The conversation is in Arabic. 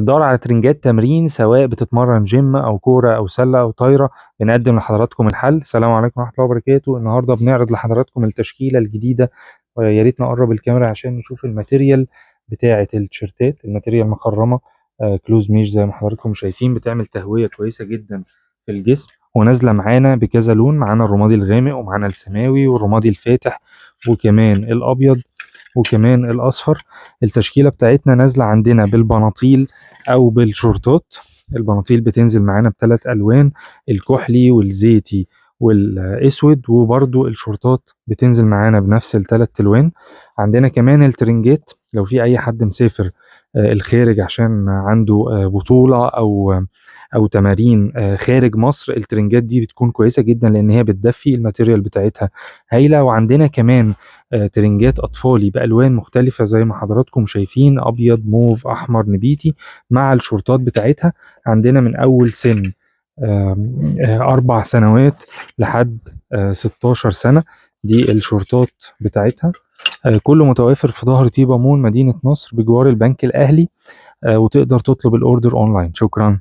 بتدور على ترنجات تمرين سواء بتتمرن جيم او كوره او سله او طايره، بنقدم لحضراتكم الحل. السلام عليكم ورحمه الله وبركاته. النهارده بنعرض لحضراتكم التشكيله الجديده، ويا ريت نقرب الكاميرا عشان نشوف الماتيريال بتاعه التيشيرتات. الماتيريال مخرمه كلوز ميش زي ما حضراتكم شايفين، بتعمل تهويه كويسه جدا في الجسم، ونازله معانا بكذا لون. معانا الرمادي الغامق ومعانا السماوي والرمادي الفاتح وكمان الابيض وكمان الاصفر. التشكيله بتاعتنا نازله عندنا بالبناطيل او بالشورتات. البناطيل بتنزل معانا بثلاث الوان، الكحلي والزيتي والاسود، وبرضو الشورتات بتنزل معانا بنفس الثلاث الوان. عندنا كمان الترنجات لو في اي حد مسافر الخارج عشان عنده بطولة او تمارين خارج مصر، الترنجات دي بتكون كويسة جدا لان هي بتدفي، الماتيريال بتاعتها هايلة. وعندنا كمان ترنجات اطفالي بالوان مختلفة زي ما حضراتكم شايفين، ابيض موف احمر نبيتي، مع الشورتات بتاعتها. عندنا من اول سن 4 سنوات لحد 16 سنة. دي الشورتات بتاعتها. كله متوافر في ظهر طيبة مول مدينة نصر بجوار البنك الأهلي. وتقدر تطلب الأوردر أونلاين. شكرا.